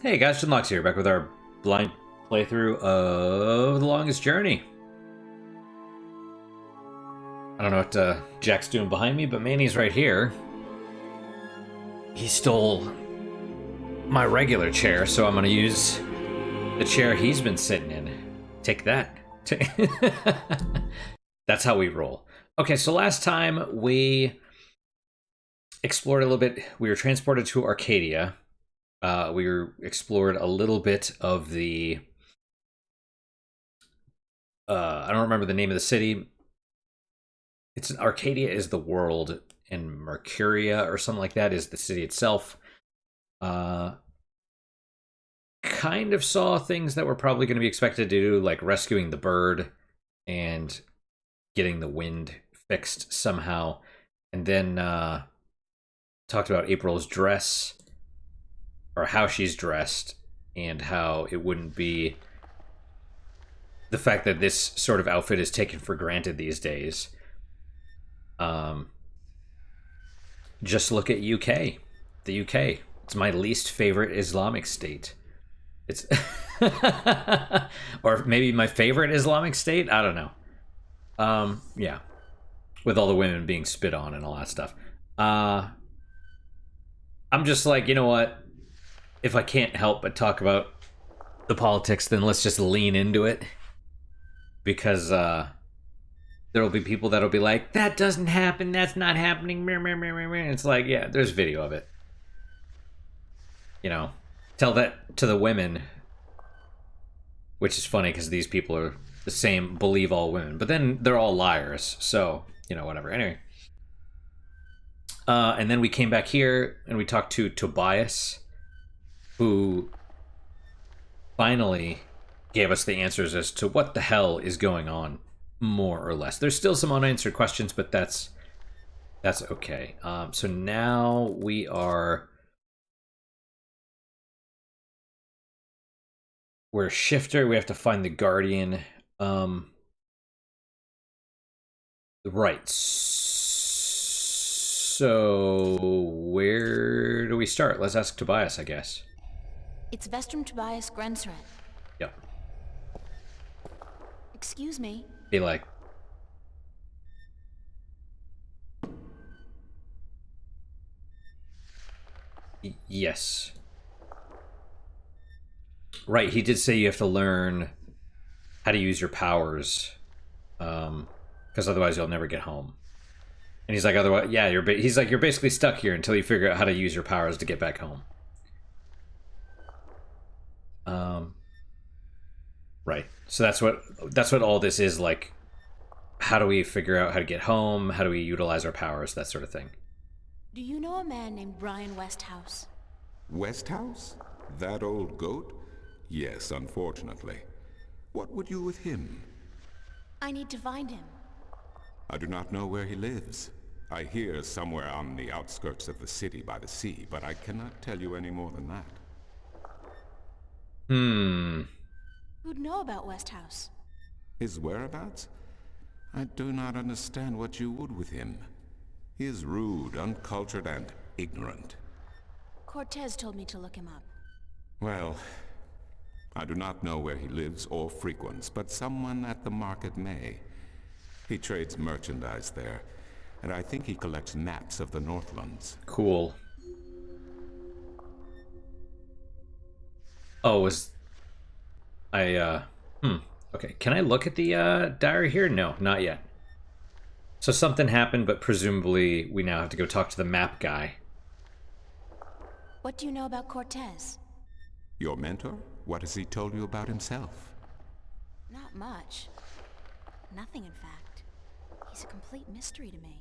Hey guys, Shinlock's here, back with our blind playthrough of The Longest Journey. I don't know what Jack's doing behind me, but Manny's right here. He stole my regular chair, so I'm gonna use the chair he's been sitting in. Take that. That's how we roll. Okay, so last time we explored a little bit. We were transported to Arcadia. Explored a little bit of the I don't remember the name of the city. It's Arcadia is the world, and Mercuria or something like that is the city itself. Kind of saw things that were probably going to be expected to do, like rescuing the bird and getting the wind fixed somehow, and then talked about April's dress, or how she's dressed, and how it wouldn't be the fact that this sort of outfit is taken for granted these days. Just look at UK. The UK. It's my least favorite Islamic state. It's or maybe my favorite Islamic state? I don't know. Yeah. With all the women being spit on and all that stuff. I'm just like, you know what? If I can't help but talk about the politics, then let's just lean into it. Because there'll be people that'll be like, that doesn't happen, that's not happening. It's like, yeah, there's video of it. You know, tell that to the women. Which is funny because these people are the same, believe all women. But then they're all liars. So, you know, whatever. Anyway. And then we came back here and we talked to Tobias, who finally gave us the answers as to what the hell is going on, more or less. There's still some unanswered questions, but that's okay. So now we're Shifter. We have to find the Guardian. Right. So where do we start? Let's ask Tobias, I guess. It's Vestrum Tobias Grensred. Yep. Excuse me. Be like, yes. Right, he did say you have to learn how to use your powers, because otherwise you'll never get home. And he's like, otherwise, yeah, he's like, you're basically stuck here until you figure out how to use your powers to get back home. Right. So that's what all this is like. How do we figure out how to get home? How do we utilize our powers? That sort of thing. Do you know a man named Brian Westhouse? Westhouse? That old goat? Yes, unfortunately. What would you with him? I need to find him. I do not know where he lives. I hear somewhere on the outskirts of the city by the sea, but I cannot tell you any more than that. Who'd know about Westhouse? His whereabouts? I do not understand what you would with him. He is rude, uncultured, and ignorant. Cortez told me to look him up. Well, I do not know where he lives or frequents, but someone at the market may. He trades merchandise there, and I think he collects maps of the Northlands. Cool. Oh, okay. Can I look at the diary here? No, not yet. So something happened, but presumably we now have to go talk to the map guy. What do you know about Cortez? Your mentor? What has he told you about himself? Not much. Nothing, in fact. He's a complete mystery to me.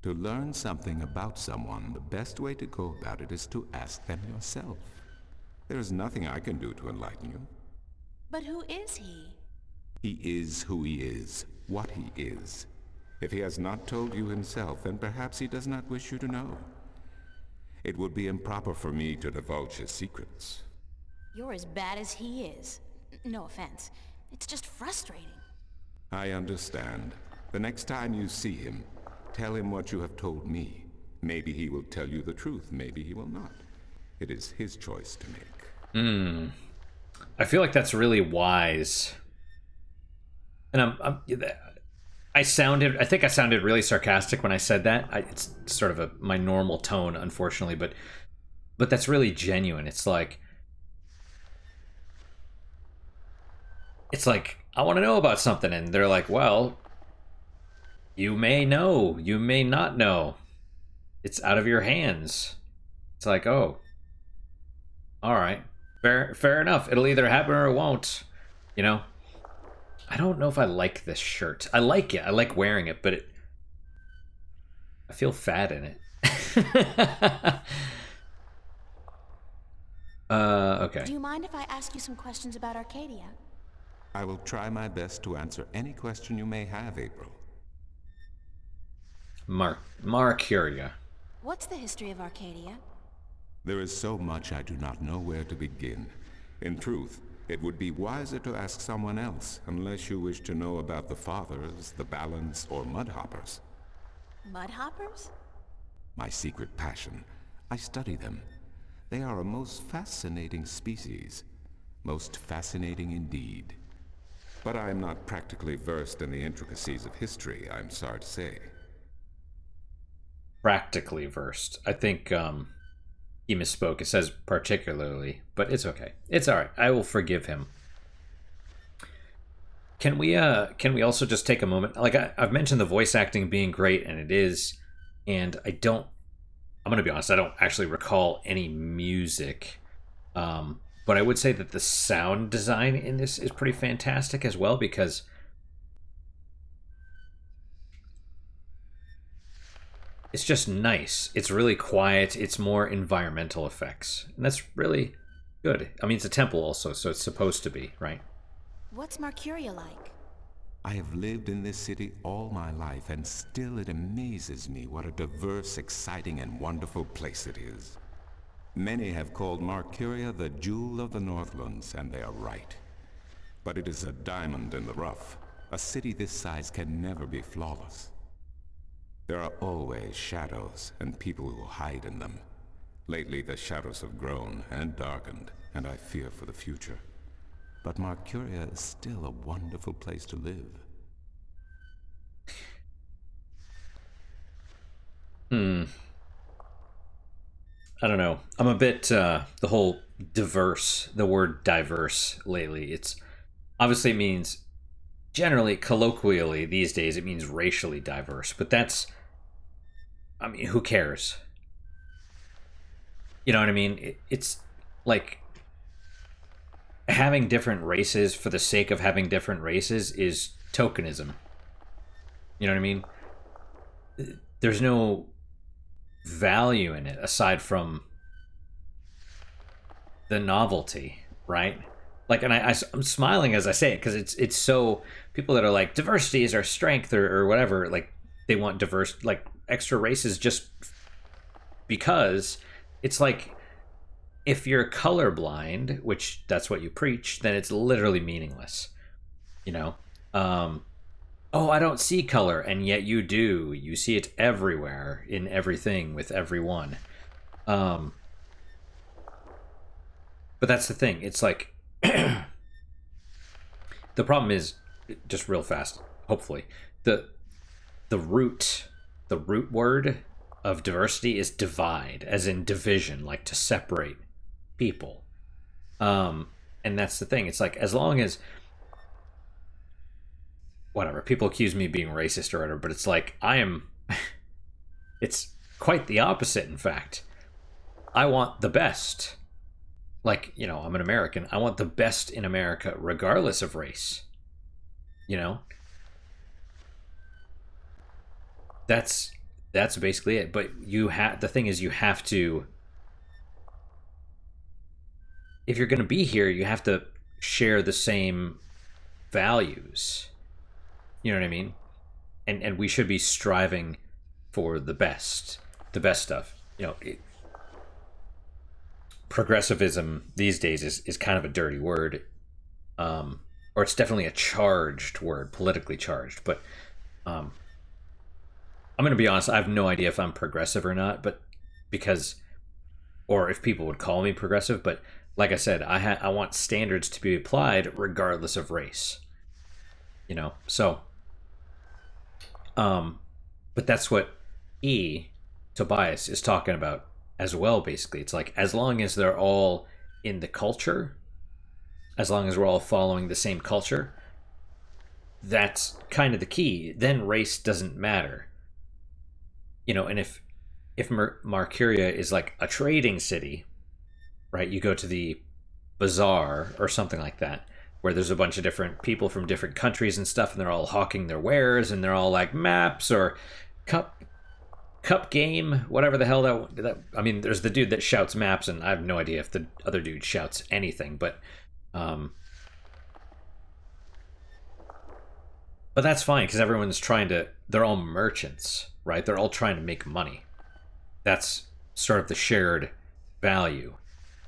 To learn something about someone, the best way to go about it is to ask them yourself. There is nothing I can do to enlighten you. But who is he? He is who he is, what he is. If he has not told you himself, then perhaps he does not wish you to know. It would be improper for me to divulge his secrets. You're as bad as he is. No offense. It's just frustrating. I understand. The next time you see him, tell him what you have told me. Maybe he will tell you the truth, maybe he will not. It is his choice to make. Hmm. I feel like that's really wise. And I think I sounded really sarcastic when I said that. It's sort of my normal tone, unfortunately, but that's really genuine. It's like I want to know about something, and they're like, well, you may know, you may not know. It's out of your hands. It's like, oh, all right, fair enough. It'll either happen or it won't. You know. I don't know if I like this shirt. I like it. I like wearing it, but I feel fat in it. Okay. Do you mind if I ask you some questions about Arcadia? I will try my best to answer any question you may have, April. Marcuria. What's the history of Arcadia? There is so much I do not know where to begin. In truth, it would be wiser to ask someone else, unless you wish to know about the Fathers, the Balance, or Mudhoppers. Mudhoppers? My secret passion. I study them. They are a most fascinating species. Most fascinating indeed. But I am not practically versed in the intricacies of history, I'm sorry to say. Practically versed. I think he misspoke. It says particularly, but it's okay. It's all right. I will forgive him. Can we also just take a moment? Like I've mentioned the voice acting being great, and it is, and I'm gonna be honest, I don't actually recall any music. But I would say that the sound design in this is pretty fantastic as well, because it's just nice. It's really quiet. It's more environmental effects. And that's really good. I mean, it's a temple also, so it's supposed to be, right? What's Marcuria like? I have lived in this city all my life, and still it amazes me what a diverse, exciting, and wonderful place it is. Many have called Marcuria the jewel of the Northlands, and they are right. But it is a diamond in the rough. A city this size can never be flawless. There are always shadows and people who hide in them. Lately, the shadows have grown and darkened, and I fear for the future. But Marcuria is still a wonderful place to live. I don't know. I'm a bit the whole the word diverse lately. It's obviously it means generally colloquially these days it means racially diverse, but I mean, who cares? You know what I mean? It's like having different races for the sake of having different races is tokenism. You know what I mean? There's no value in it aside from the novelty, right? Like, and I'm smiling as I say it because it's so people that are like diversity is our strength or whatever, like they want diverse, like extra races just because it's like if you're colorblind, which that's what you preach, then it's literally meaningless, you know. Oh, I don't see color, and yet you do. You see it everywhere, in everything, with everyone. But that's the thing. It's like the problem is just real fast. Hopefully, the the root the root word of diversity is divide, as in division, like to separate people. And that's the thing. It's like as long as whatever people accuse me of being racist or whatever, but it's like I am. It's quite the opposite. In fact, I want the best. Like, you know, I'm an American. I want the best in America, regardless of race. You know, that's basically it. But the thing is, you have to. If you're going to be here, you have to share the same values. You know what I mean? And we should be striving for the best stuff. You know, progressivism these days is kind of a dirty word, or it's definitely a charged word, politically charged. But I'm going to be honest, I have no idea if I'm progressive or not, but or if people would call me progressive, but like I said, I want standards to be applied regardless of race. So but that's what Tobias is talking about as well. Basically, it's like as long as they're all in the culture, as long as we're all following the same culture, that's kind of the key. Then race doesn't matter. And if Marcuria is like a trading city, right? You go to the bazaar or something like that, where there's a bunch of different people from different countries and stuff, and they're all hawking their wares, and they're all like maps or cup game, whatever the hell that. I mean, there's the dude that shouts maps, and I have no idea if the other dude shouts anything, but that's fine because everyone's trying to. They're all merchants, right? They're all trying to make money. That's sort of the shared value.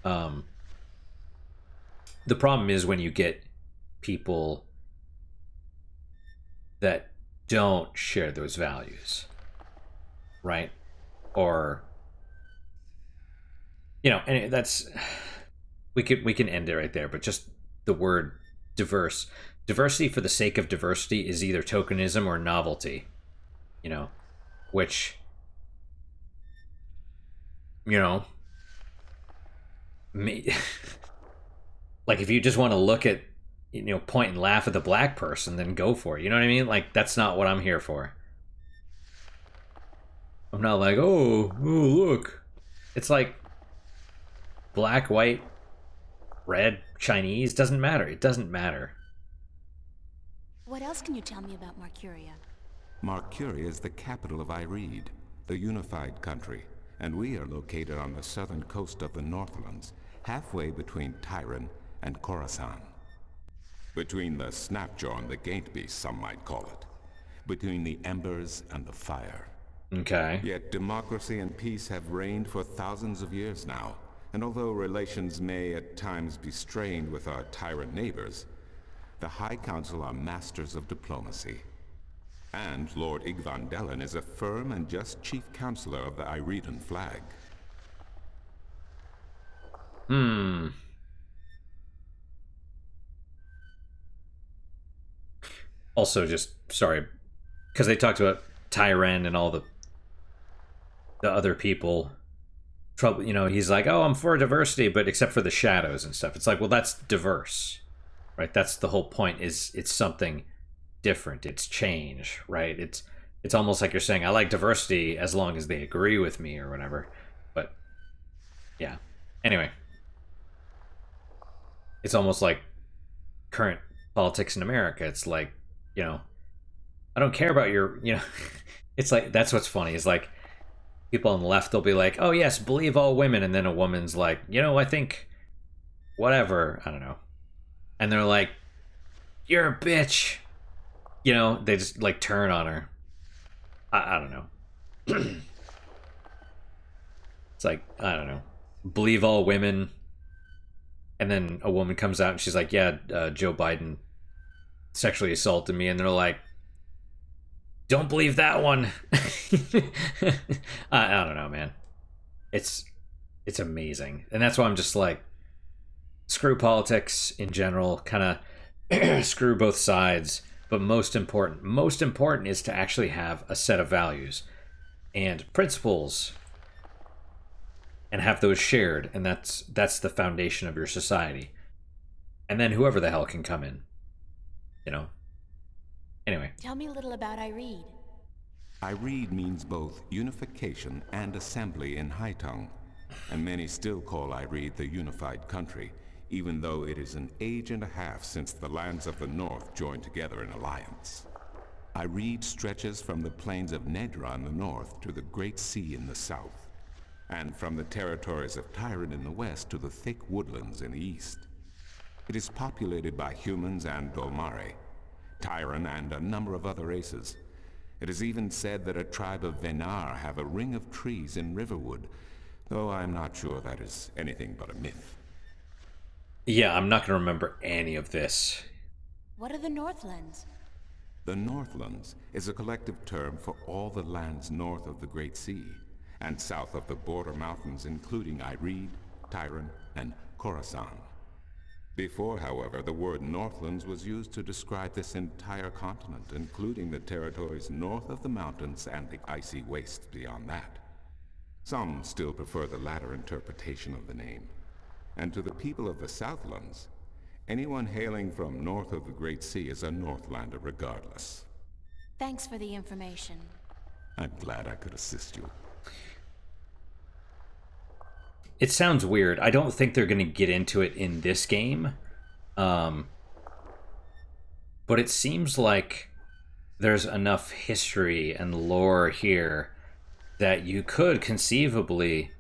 The problem is when you get people that don't share those values, right? Or and that's we can end it right there. But just the word diversity for the sake of diversity is either tokenism or novelty, which me like if you just want to look at point and laugh at the black person, then go for it. You know what I mean? Like that's not what I'm here for. I'm not like, oh look. It's like black, white, red, Chinese, doesn't matter. It doesn't matter. What else can you tell me about Marcuria? Marcuria is the capital of Ireed, the unified country, and we are located on the southern coast of the Northlands, halfway between Tyran and Khorasan. Between the Snapjaw and the Gaintbeast, some might call it. Between the embers and the fire. Okay. Yet democracy and peace have reigned for thousands of years now, and although relations may at times be strained with our tyrant neighbors, the High Council are masters of diplomacy. And Lord Igvandellan is a firm and just chief counselor of the Iredan flag. Also, just sorry, because they talked about Tyran and all the other people. Trouble, he's like, oh, I'm for diversity, but except for the shadows and stuff. It's like, well, that's diverse, right? That's the whole point. Is it's something different. It's change, right? It's almost like you're saying, I like diversity as long as they agree with me or whatever. But yeah. Anyway, it's almost like current politics in America. It's like, I don't care about your, it's like, that's what's funny is like people on the left, they'll be like, oh yes, believe all women. And then a woman's like, I think whatever, I don't know. And they're like, you're a bitch. They just like turn on her. I don't know. It's like, I don't know. Believe all women. And then a woman comes out and she's like, yeah, Joe Biden sexually assaulted me. And they're like, don't believe that one. I don't know, man. It's amazing. And that's why I'm just like, screw politics in general, kind of screw both sides. But most important is to actually have a set of values and principles and have those shared. And that's the foundation of your society. And then whoever the hell can come in, Anyway. Tell me a little about Ireed. Ireed means both unification and assembly in High Tongue, and many still call Ireed the unified country, even though it is an age and a half since the lands of the north joined together in alliance. Ireed stretches from the plains of Nedra in the north to the Great Sea in the south, and from the territories of Tyran in the west to the thick woodlands in the east. It is populated by humans and Dolmare, Tyran and a number of other races. It is even said that a tribe of Venar have a ring of trees in Riverwood, though I'm not sure that is anything but a myth. Yeah, I'm not going to remember any of this. What are the Northlands? The Northlands is a collective term for all the lands north of the Great Sea, and south of the border mountains including Ireed, Tyran, and Khorasan. Before, however, the word Northlands was used to describe this entire continent, including the territories north of the mountains and the icy wastes beyond that. Some still prefer the latter interpretation of the name. And to the people of the Southlands, anyone hailing from north of the Great Sea is a Northlander regardless. Thanks for the information. I'm glad I could assist you. It sounds weird. I don't think they're going to get into it in this game. But it seems like there's enough history and lore here that you could conceivably...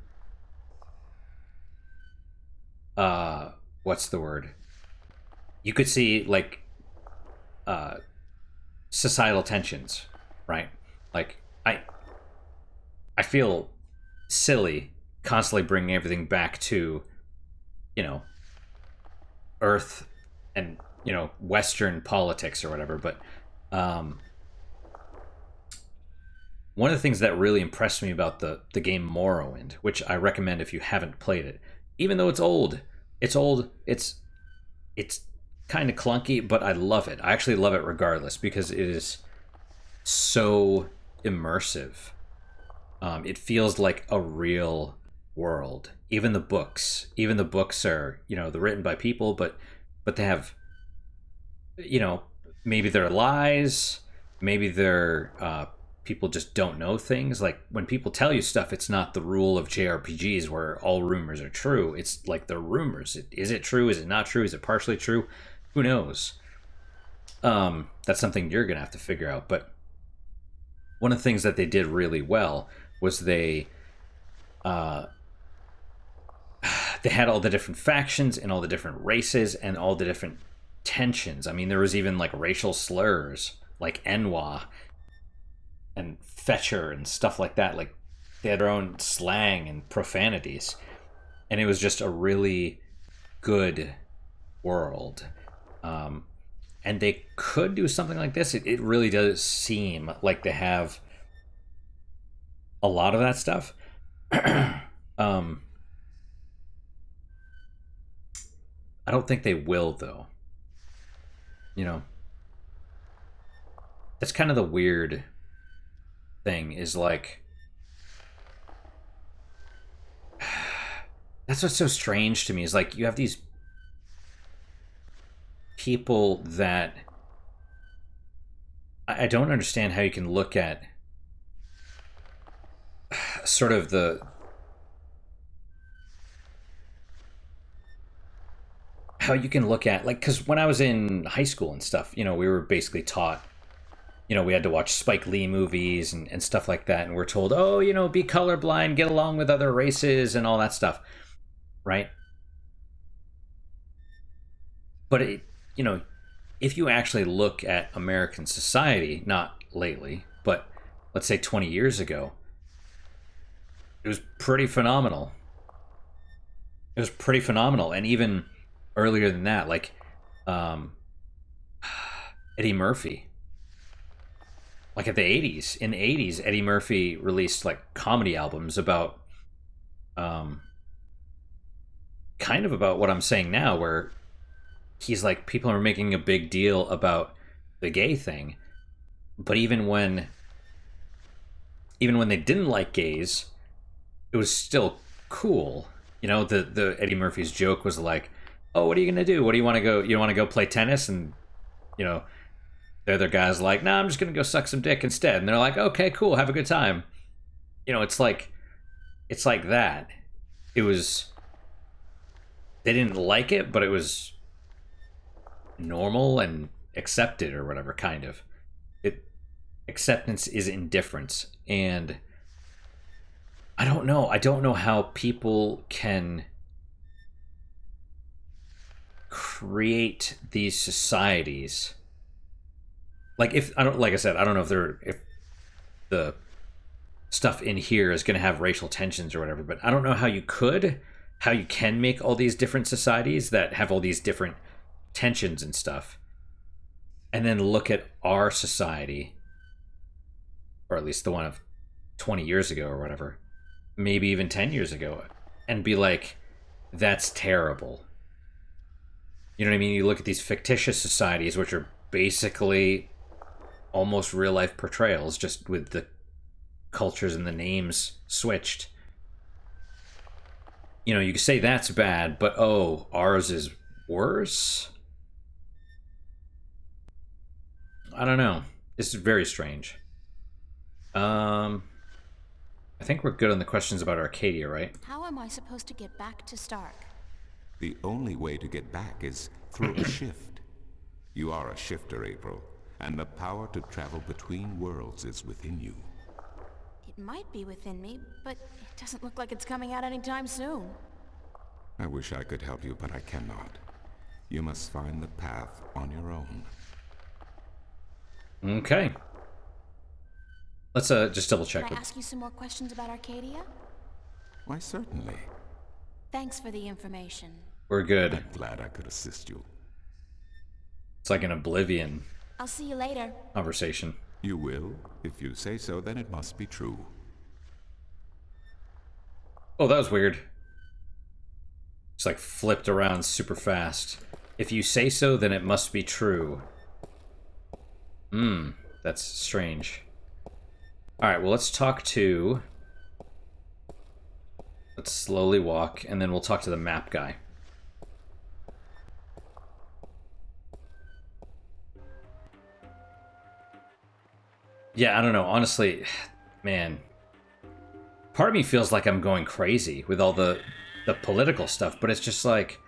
what's the word? You could see, like, societal tensions, right? Like, I feel silly constantly bringing everything back to, you know, Earth and, you know, Western politics or whatever, but one of the things that really impressed me about the game Morrowind, which I recommend if you haven't played it, even though it's old, it's kind of clunky, but I love it. I actually love it regardless because it is so immersive. It feels like a real world. Even the books are, you know, they're written by people, but they have, you know, maybe they're lies, maybe they're people just don't know things. Like when people tell you stuff, it's not the rule of JRPGs where all rumors are true. It's like they're rumors. Is it true? Is it not true? Is it partially true? Who knows? That's something you're gonna have to figure out. But one of the things that they did really well was they had all the different factions and all the different races and all the different tensions. I mean, there was even like racial slurs like Enwa and Fetcher and stuff like that. Like they had their own slang and profanities, and it was just a really good world. And they could do something like this. It really does seem like they have a lot of that stuff. I don't think they will, though. You know, that's kind of the weird thing, is like, that's what's so strange to me, is like you have these people that I don't understand how you can look at sort of how you can look at, like, because when I was in high school and stuff, you know, we were basically taught, you know, we had to watch Spike Lee movies and stuff like that, and we're told, oh, you know, be colorblind, get along with other races and all that stuff, right? But it, you know, if you actually look at American society, not lately, but let's say 20 years ago, it was pretty phenomenal. It was pretty phenomenal. And even earlier than that, like Eddie Murphy. Like at the 80s, in the 80s, Eddie Murphy released like comedy albums about kind of about what I'm saying now, where he's like, people are making a big deal about the gay thing, but even when they didn't like gays, it was still cool. You know, the Eddie Murphy's joke was like, oh, what are you gonna do? What do you want to go? You want to go play tennis? And you know, the other guy's like, nah, I'm just gonna go suck some dick instead. And they're like, okay, cool, have a good time. You know, it's like that. It was, they didn't like it, but it was normal and accepted or whatever, kind of. Acceptance is indifference, and I don't know how people can create these societies. Like, if I don't, like I said, I don't know if the stuff in here is going to have racial tensions or whatever, but I don't know how you can make all these different societies that have all these different tensions and stuff, and then look at our society, or at least the one of 20 years ago or whatever, maybe even 10 years ago, and be like, that's terrible. You know what I mean? You look at these fictitious societies, which are basically almost real-life portrayals, just with the cultures and the names switched. You know, you could say that's bad, but oh, ours is worse? I don't know. This is very strange. I think we're good on the questions about Arcadia, right? How am I supposed to get back to Stark? The only way to get back is through a shift. You are a shifter, April, and the power to travel between worlds is within you. It might be within me, but it doesn't look like it's coming out anytime soon. I wish I could help you, but I cannot. You must find the path on your own. Okay. Let's just double check. Can I ask you some more questions about Arcadia? Why, certainly. Thanks for the information. We're good. I'm glad I could assist you. It's like an Oblivion I'll see you later. conversation. You will? If you say so, then it must be true. Oh, that was weird. Just like flipped around super fast. If you say so, then it must be true. That's strange. Alright, well, let's talk to... Let's slowly walk, and then we'll talk to the map guy. Yeah, I don't know. Honestly, man. Part of me feels like I'm going crazy with all the political stuff, but it's just like...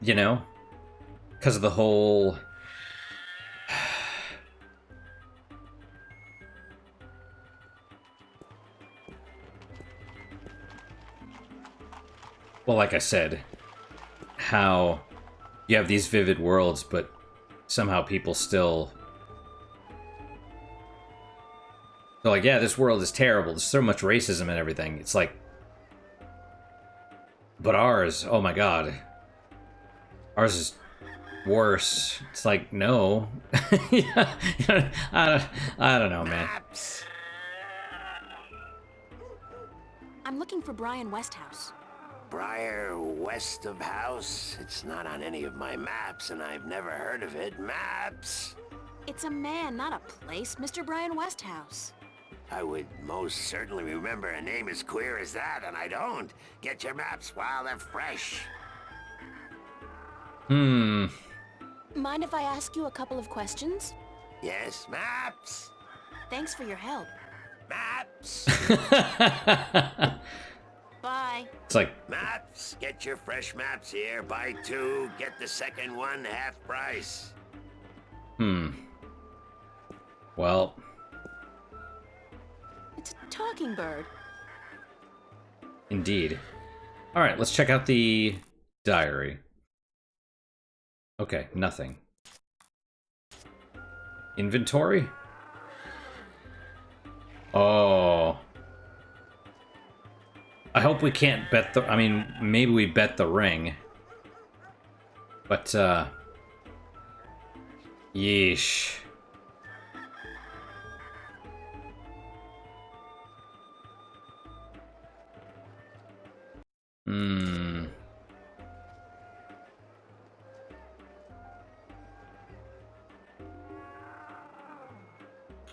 You know? Because of the whole... Well, like I said, how you have these vivid worlds, but somehow people still... They're like, yeah, this world is terrible. There's so much racism and everything. It's like... But ours, oh my god. Ours is worse. It's like, no. Yeah, I don't know, man. I'm looking for Brian Westhouse. Briar west of house? It's not on any of my maps, and I've never heard of it. Maps? It's a man, not a place. Mr. Brian Westhouse. I would most certainly remember a name as queer as that, and I don't. Get your maps while they're fresh. Mind if I ask you a couple of questions? Yes, maps? Thanks for your help. Maps? Bye. It's like, Maps? Get your fresh maps here. Buy 2, get the second one half price. well, It's a talking bird. indeed. Alright, let's check out the diary. Okay, nothing. Inventory? Oh. I hope we can't bet the... I mean, maybe we bet the ring. But, yeesh.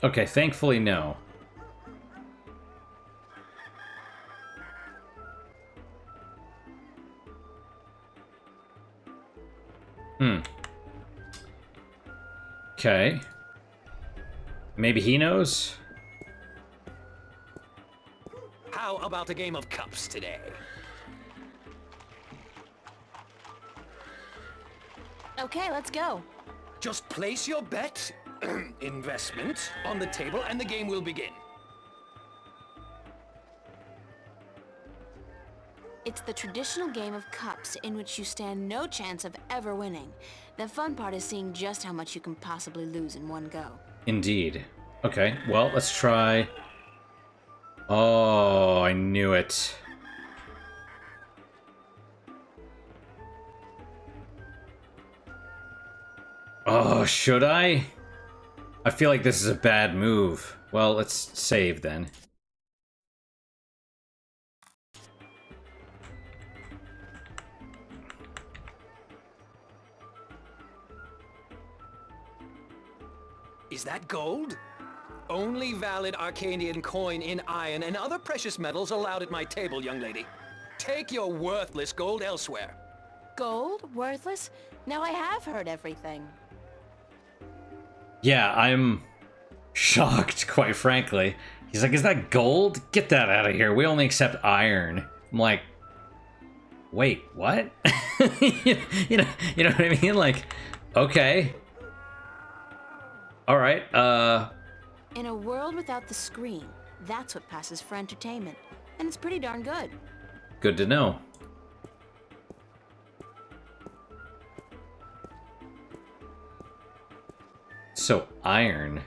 Okay, thankfully, no. Okay. Maybe he knows? How about a game of cups today? Okay, let's go. Just place your bet, investment, on the table and the game will begin. It's the traditional game of cups in which you stand no chance of ever winning. The fun part is seeing just how much you can possibly lose in one go. Indeed. Okay, well, let's try... Oh, I knew it. Oh, should I? I feel like this is a bad move. Well, let's save then. Is that gold? Only valid Arcanian coin in iron and other precious metals allowed at my table, young lady. Take your worthless gold elsewhere. Gold? Worthless? Now I have heard everything. Yeah, I'm shocked, quite frankly. He's like, is that gold? Get that out of here. We only accept iron. I'm like, wait, what? you know what I mean? Like, okay. All right, In a world without the screen, that's what passes for entertainment. And it's pretty darn good. good to know. So, iron.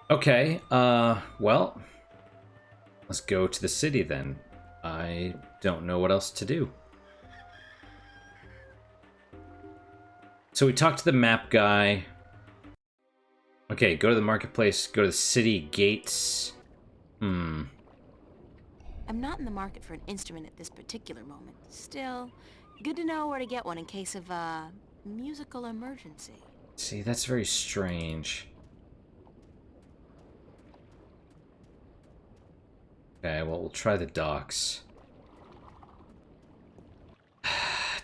Okay, well, let's go to the city then. I don't know what else to do. So we talked to the map guy. Okay, go to the marketplace, go to the city gates. I'm not in the market for an instrument at this particular moment. Still, good to know where to get one in case of a musical emergency. See, that's very strange. Okay, well, we'll try the docks.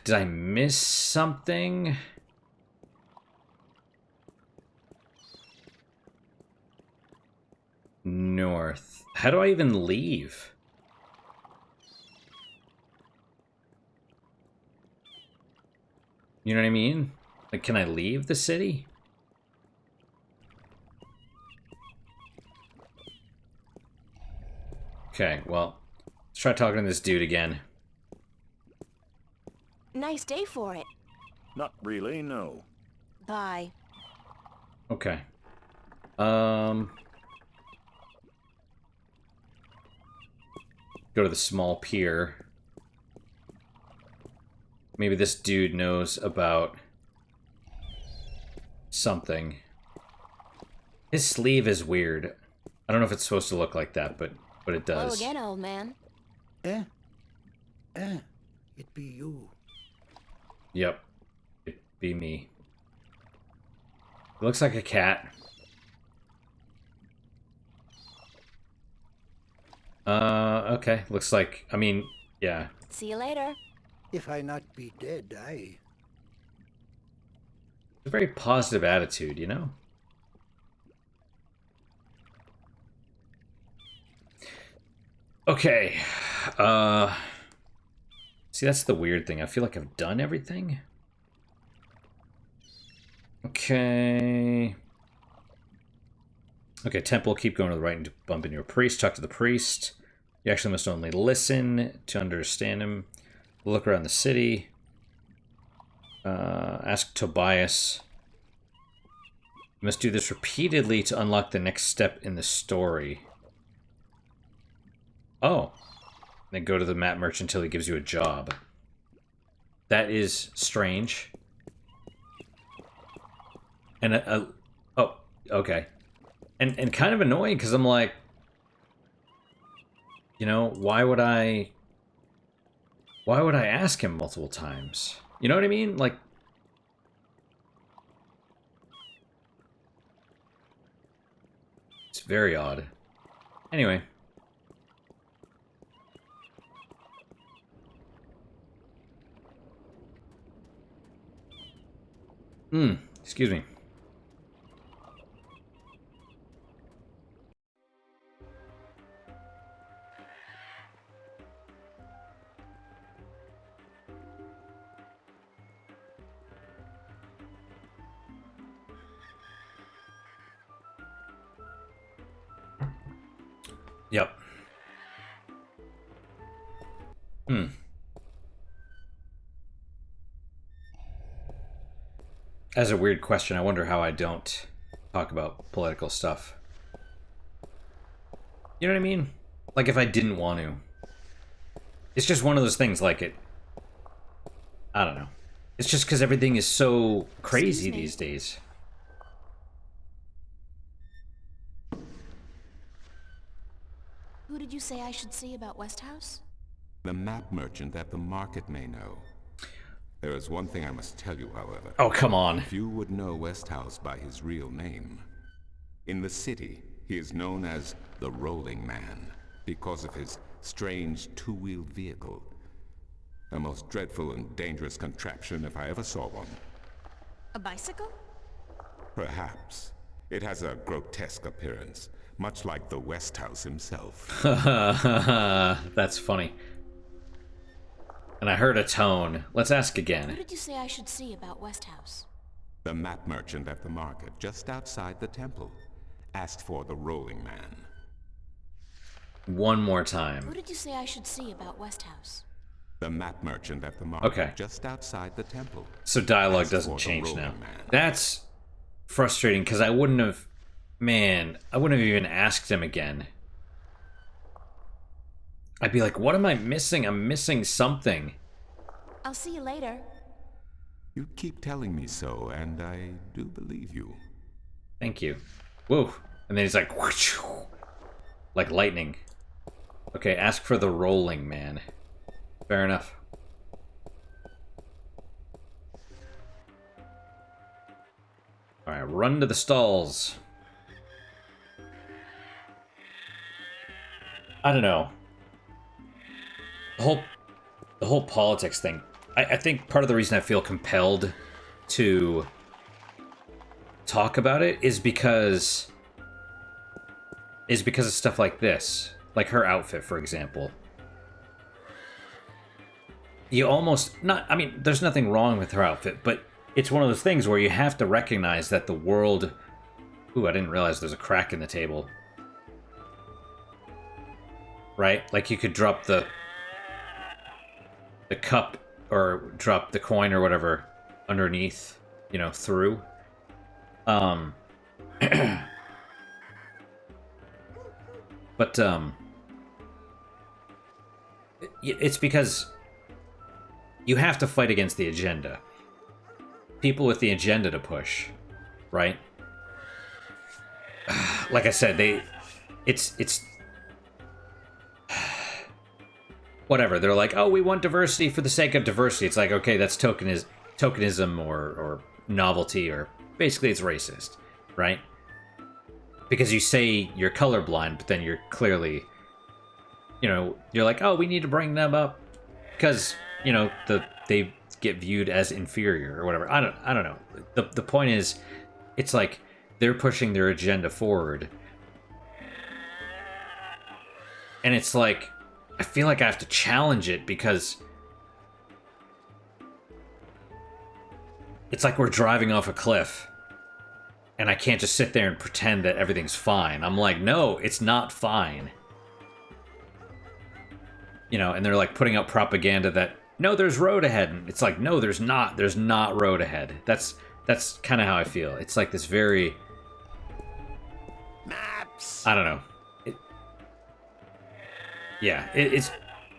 Did I miss something? North. How do I even leave? You know what I mean? Like, can I leave the city? Okay, well, let's try talking to this dude again. Nice day for it. Not really, no. Bye. Okay. Go to the small pier. Maybe this dude knows about something. His sleeve is weird. I don't know if it's supposed to look like that, but it Hello does. again, old man. It be you. Yep. It'd be me. It looks like a cat. Okay. Looks like, I mean, yeah. See you later. If I not be dead, I... It's a very positive attitude, you know? Okay. See, that's the weird thing. I feel like I've done everything. Okay. Okay, temple, keep going to the right and bump into a priest. Talk to the priest. You actually must only listen to understand him. Look around the city. Ask Tobias. You must do this repeatedly to unlock the next step in the story. Oh. Then go to the map merchant until he gives you a job. That is strange. And oh, okay. And kind of annoying because I'm like, you know, why would I ask him multiple times? You know what I mean? Like, it's very odd. Anyway. Excuse me. Yep. As a weird question, I wonder how I don't talk about political stuff. You know what I mean? Like if I didn't want to. It's just one of those things like it. I don't know. It's just because everything is so crazy Excuse me. these days. Who did you say I should see about Westhouse? The map merchant at the market may know. There is one thing I must tell you, however. Oh, come on. Few would know Westhouse by his real name. In the city, he is known as the Rolling Man because of his strange two-wheeled vehicle. A most dreadful and dangerous contraption if I ever saw one. A bicycle? Perhaps. It has a grotesque appearance, much like the Westhouse himself. That's funny. And I heard a tone. Let's ask Who again. did you say I should see about Westhouse? The map merchant at the market, just outside the temple, asked for the Rolling Man. One more Who time. did you say I should see about Westhouse? The map merchant at the market, Okay. just outside the temple. So dialogue Asked doesn't for the change now. Rolling Man. That's frustrating because I wouldn't have... Man, I wouldn't have even asked him again. I'd be like, what am I missing? I'm missing something. I'll see you later. You keep telling me so, and I do believe you. Thank you. Whoa. And then he's like, whoosh, like lightning. Okay, ask for the Rolling Man. Fair enough. Alright, run to the stalls. I don't know. The whole politics thing. I think part of the reason I feel compelled to talk about it is because of stuff like this. Like her outfit, for example. You almost not I mean, there's nothing wrong with her outfit, but it's one of those things where you have to recognize that the world... Ooh, I didn't realize there's a crack in the table. Right? Like you could drop the cup or drop the coin or whatever underneath, you know, through. But it's because you have to fight against the agenda. People with the agenda to push, right? Like I said, it's whatever. They're like, oh, we want diversity for the sake of diversity. It's like, okay, that's tokenism or novelty, or basically it's racist, right? Because you say you're colorblind, but then you're clearly, you know, you're like, oh, we need to bring them up because, you know, they get viewed as inferior or whatever. I don't know. The point is, it's like they're pushing their agenda forward, and it's like, I feel like I have to challenge it because it's like we're driving off a cliff and I can't just sit there and pretend that everything's fine. I'm like, no, it's not fine. You know, and they're like putting out propaganda that, no, there's road ahead. And it's like, no, there's not. There's not road ahead. That's kind of how I feel. It's like this very... Maps! I don't know. Yeah, it's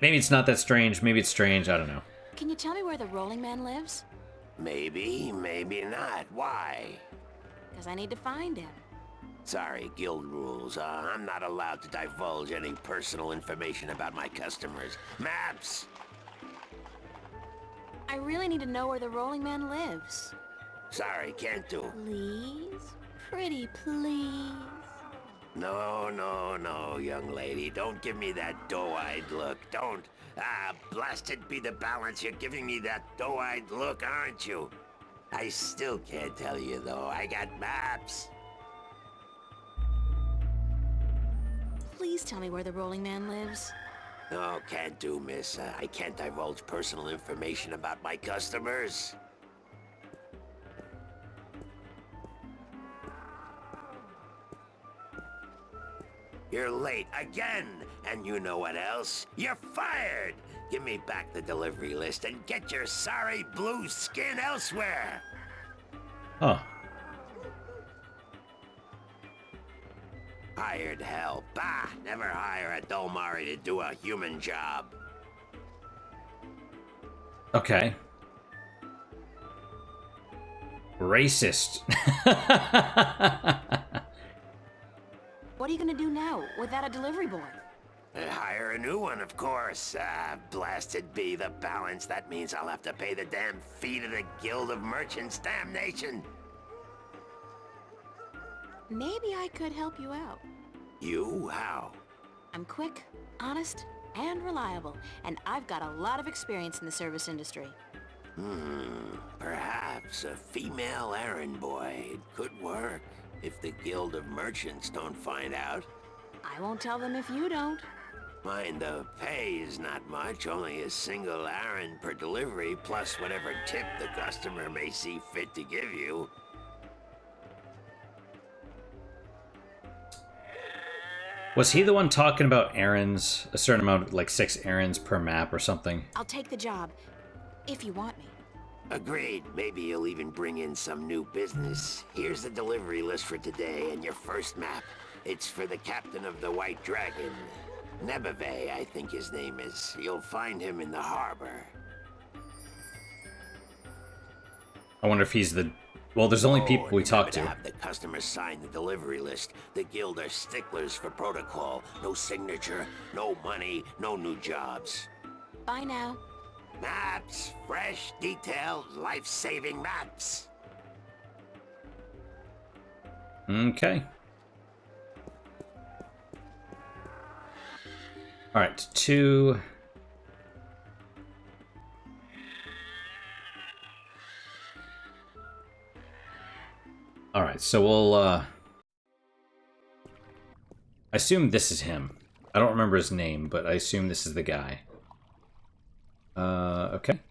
maybe it's not that strange. Maybe it's strange. I don't know. Can you tell me where the Rolling Man lives? Maybe, maybe not. Why? Because I need to find him. Sorry, guild rules. I'm not allowed to divulge any personal information about my customers. Maps! I really need to know where the Rolling Man lives. Sorry, can't do. Please? Pretty please? No, no, no, young lady. Don't give me that doe-eyed look. Don't. Blasted be the balance. You're giving me that doe-eyed look, aren't you? I still can't tell you, though. I got maps. Please tell me where the Rolling Man lives. No, can't do, miss. I can't divulge personal information about my customers. You're late again, and you know what else? You're fired! Give me back the delivery list and get your sorry blue skin elsewhere! Huh. Hired hell. Bah! Never hire a Dolmari to do a human job. Okay. Racist. What are you gonna do now without a delivery boy? Hire a new one, of course. Blasted be the balance. That means I'll have to pay the damn fee to the Guild of Merchants. Damnation! Maybe I could help you out. You? How? I'm quick, honest, and reliable, and I've got a lot of experience in the service industry. Perhaps a female errand boy. It could work. If the Guild of Merchants don't find out. I won't tell them if you don't. Mind, the pay is not much, only a single errand per delivery, plus whatever tip the customer may see fit to give you. Was he the one talking about errands? A certain amount, like 6 errands per map or something? I'll take the job, if you want me. Agreed. Maybe you'll even bring in some new business. Here's the delivery list for today and your first map. It's for the captain of the White Dragon. Nebeve, I think his name is. You'll find him in the harbor. I wonder if he's the... Well, there's only people we talk to. Have the customers sign the delivery list. The guild are sticklers for protocol. No signature, no money, no new jobs. Bye now. Maps, fresh, detailed, life-saving maps. Okay. All right, 2... All right, so we'll, I assume this is him. I don't remember his name, but I assume this is the guy. Okay.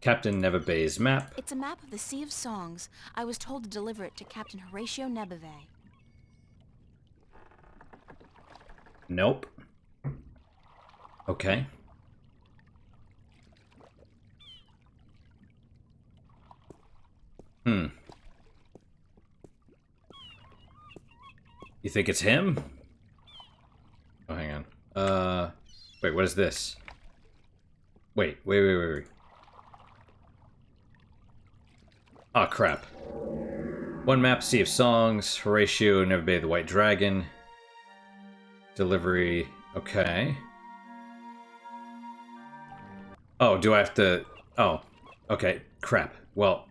Captain Nevebe's map. It's a map of the Sea of Songs. I was told to deliver it to Captain Horatio Nebeve. Nope. Okay. You think it's him? Oh, hang on. Wait, what is this? Wait. Oh, crap. One map, Sea of Songs, Horatio, Never the White Dragon. Delivery, okay. Oh, do I have to... Oh, okay, crap. Well...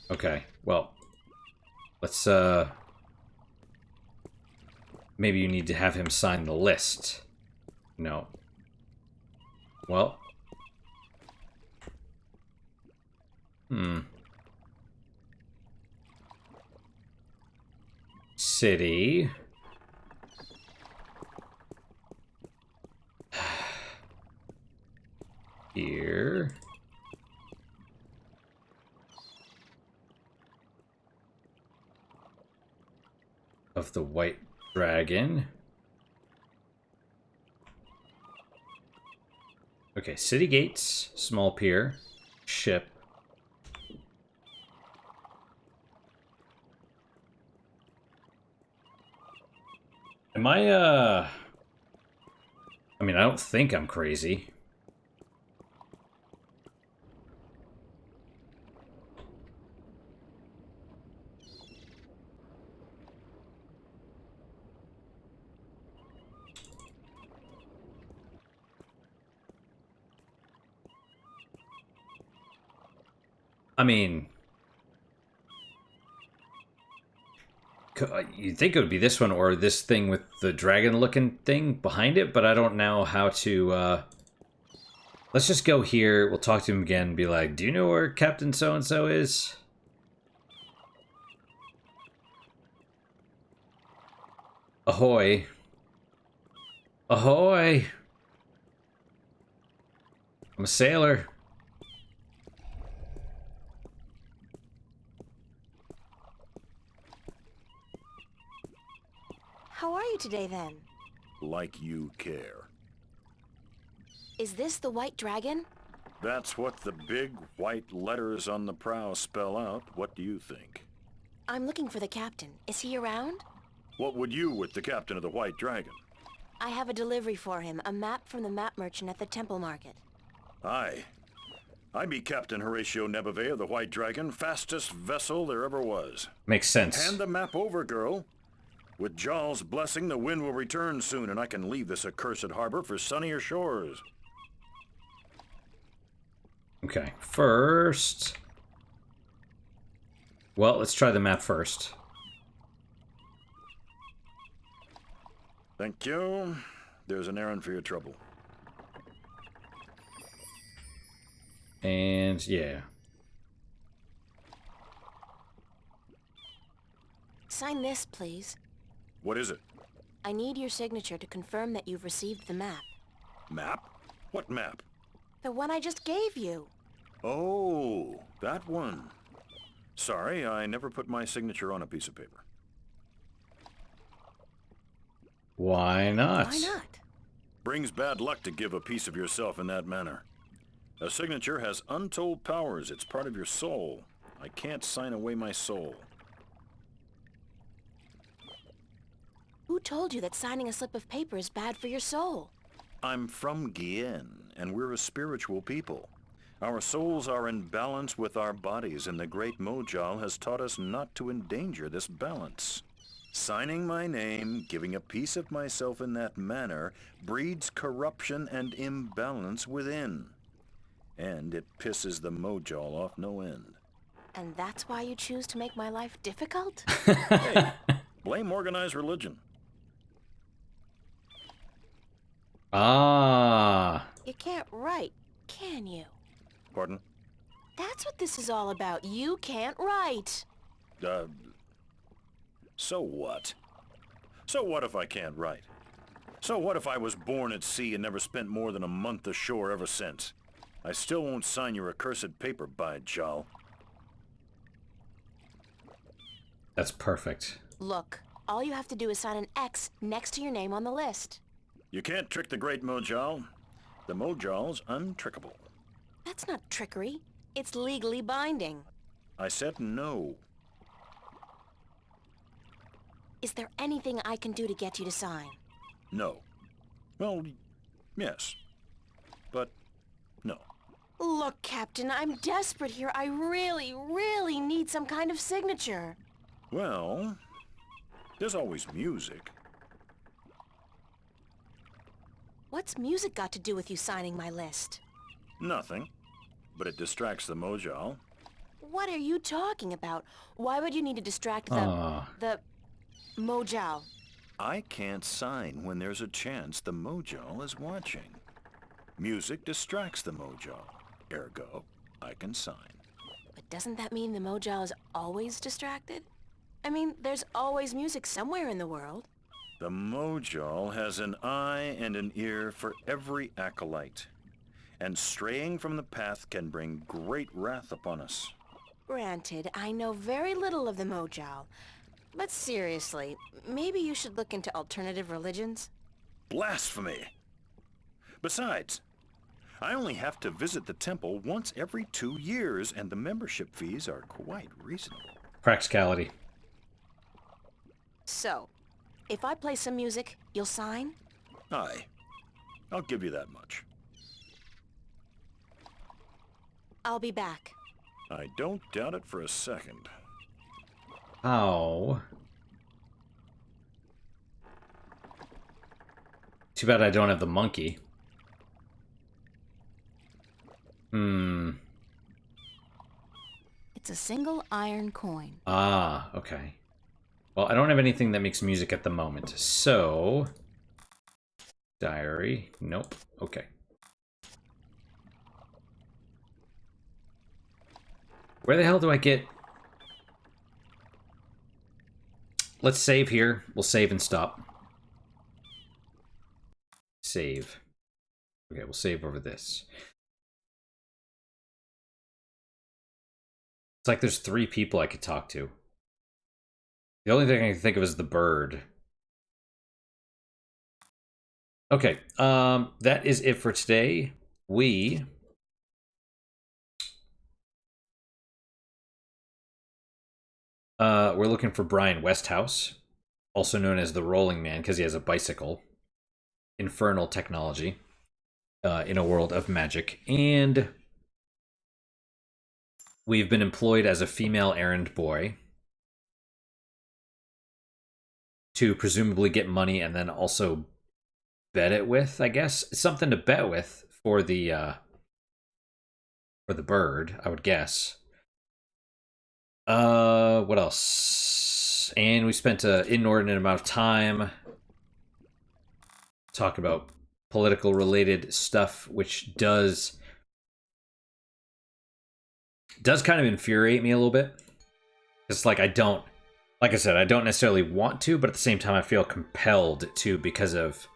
Okay, well... Let's, maybe you need to have him sign the list. No. Well... City. Here. Of the White Dragon. Okay, city gates, small pier, ship. Am I mean, I don't think I'm crazy. I mean, you'd think it would be this one or this thing with the dragon-looking thing behind it, but I don't know how to, Let's just go here, we'll talk to him again and be like, do you know where Captain So-and-so is? Ahoy. Ahoy! I'm a sailor. How are you today, then? Like you care. Is this the White Dragon? That's what the big white letters on the prow spell out. What do you think? I'm looking for the captain. Is he around? What would you with the captain of the White Dragon? I have a delivery for him, a map from the map merchant at the temple market. Aye. I be Captain Horatio Nebeve of the White Dragon, fastest vessel there ever was. Makes sense. Hand the map over, girl. With Jarl's blessing, the wind will return soon, and I can leave this accursed harbor for sunnier shores. Okay, first... Well, let's try the map first. Thank you. There's an errand for your trouble. And, yeah. Sign this, please. What is it? I need your signature to confirm that you've received the map. Map? What map? The one I just gave you. Oh, that one. Sorry, I never put my signature on a piece of paper. Why not? Why not? Brings bad luck to give a piece of yourself in that manner. A signature has untold powers. It's part of your soul. I can't sign away my soul. Who told you that signing a slip of paper is bad for your soul? I'm from Gien, and we're a spiritual people. Our souls are in balance with our bodies, and the great Mojal has taught us not to endanger this balance. Signing my name, giving a piece of myself in that manner, breeds corruption and imbalance within. And it pisses the Mojal off no end. And that's why you choose to make my life difficult? Hey, blame organized religion. Ah. You can't write, can you? Pardon? That's what this is all about. You can't write. So what? So what if I can't write? So what if I was born at sea and never spent more than a month ashore ever since? I still won't sign your accursed paper, by Jal. That's perfect. Look, all you have to do is sign an X next to your name on the list. You can't trick the great Mojal. The Mojal's untrickable. That's not trickery. It's legally binding. I said no. Is there anything I can do to get you to sign? No. Well, yes. But no. Look, Captain, I'm desperate here. I really, really need some kind of signature. Well, there's always music. What's music got to do with you signing my list? Nothing. But it distracts the Mojal. What are you talking about? Why would you need to distract the Mojal? I can't sign when there's a chance the Mojal is watching. Music distracts the Mojal. Ergo, I can sign. But doesn't that mean the Mojal is always distracted? I mean, there's always music somewhere in the world. The Mojal has an eye and an ear for every acolyte. And straying from the path can bring great wrath upon us. Granted, I know very little of the Mojal. But seriously, maybe you should look into alternative religions? Blasphemy! Besides, I only have to visit the temple once every 2 years, and the membership fees are quite reasonable. Practicality. So, if I play some music, you'll sign? Aye. I'll give you that much. I'll be back. I don't doubt it for a second. Ow. Too bad I don't have the monkey. It's a single iron coin. Ah, okay. Well, I don't have anything that makes music at the moment, so... Diary. Nope. Okay. Where the hell do I get... Let's save here. We'll save and stop. Save. Okay, we'll save over this. It's like there's 3 people I could talk to. The only thing I can think of is the bird. Okay, that is it for today. We're looking for Brian Westhouse, also known as the Rolling Man because he has a bicycle. Infernal technology in a world of magic. And we've been employed as a female errand boy to presumably get money and then also bet it with, I guess. It's something to bet with for the bird, I would guess. What else? And we spent an inordinate amount of time talking about political related stuff, which does kind of infuriate me a little bit. It's like I don't, like I said, I don't necessarily want to, but at the same time I feel compelled to because of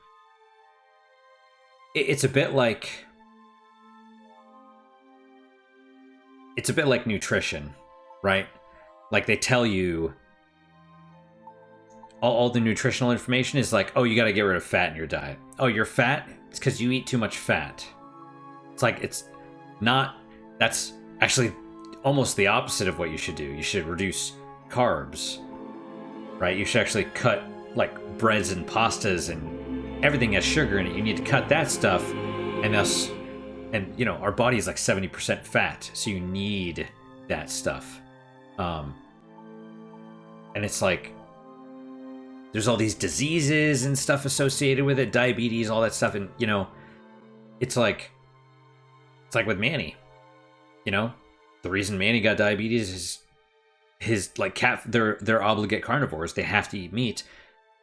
it's a bit like nutrition, right? Like they tell you all the nutritional information is like, oh, you got to get rid of fat in your diet. Oh, you're fat? It's because you eat too much fat. It's like, it's not, that's actually almost the opposite of what you should do. You should reduce carbs, right? You should actually cut like breads and pastas and everything has sugar in it. You need to cut that stuff, and you know, our body is like 70% fat, so you need that stuff. And it's like, there's all these diseases and stuff associated with it, diabetes, all that stuff, and you know, it's like with Manny, you know, the reason Manny got diabetes is his like cat. They're obligate carnivores. They have to eat meat,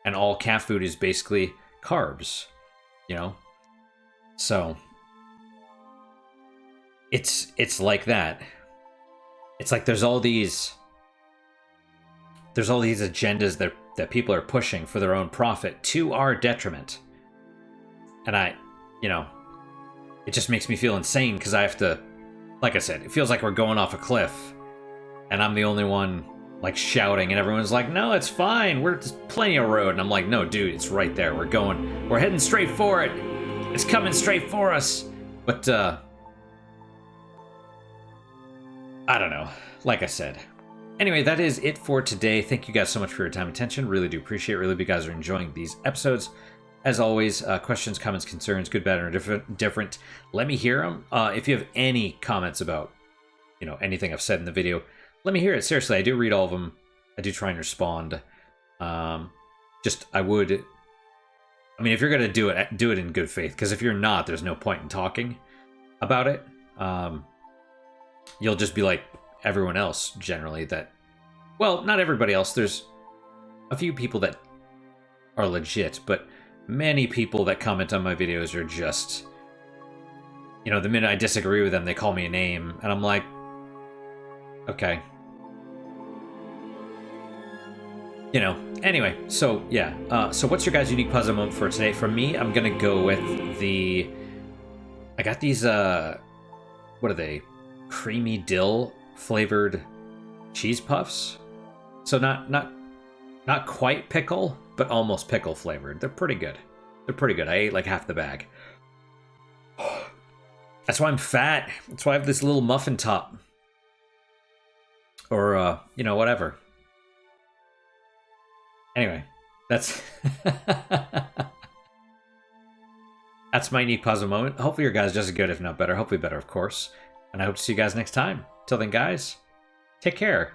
and all cat food is basically carbs, you know. So it's like that. It's like there's all these agendas that people are pushing for their own profit to our detriment. And you know, it just makes me feel insane because I have to, like I said, it feels like we're going off a cliff and I'm the only one like shouting and everyone's like, no, it's fine. There's plenty of road. And I'm like, no, dude, it's right there. We're heading straight for it. It's coming straight for us. But, I don't know. Like I said. Anyway, that is it for today. Thank you guys so much for your time and attention. Really do appreciate it. Really hope you guys are enjoying these episodes. As always, questions, comments, concerns, good, bad, or different, let me hear them. If you have any comments about, you know, anything I've said in the video, let me hear it. Seriously, I do read all of them. I do try and respond. I mean, if you're going to do it in good faith. Because if you're not, there's no point in talking about it. You'll just be like everyone else, generally, that... Well, not everybody else. There's a few people that are legit, but many people that comment on my videos are just... You know, the minute I disagree with them, they call me a name, and I'm like... Okay. You know, anyway, so, yeah. So what's your guys' unique puzzle moment for today? For me, I'm gonna go with the... I got these, what are they? Creamy dill flavored cheese puffs. So not quite pickle, but almost pickle flavored. They're pretty good. I ate like half the bag. That's why I'm fat. That's why I have this little muffin top. Or, you know, whatever. Anyway, that's... That's my unique puzzle moment. Hopefully your guys are just as good, if not better. Hopefully better, of course. And I hope to see you guys next time. Till then, guys, take care.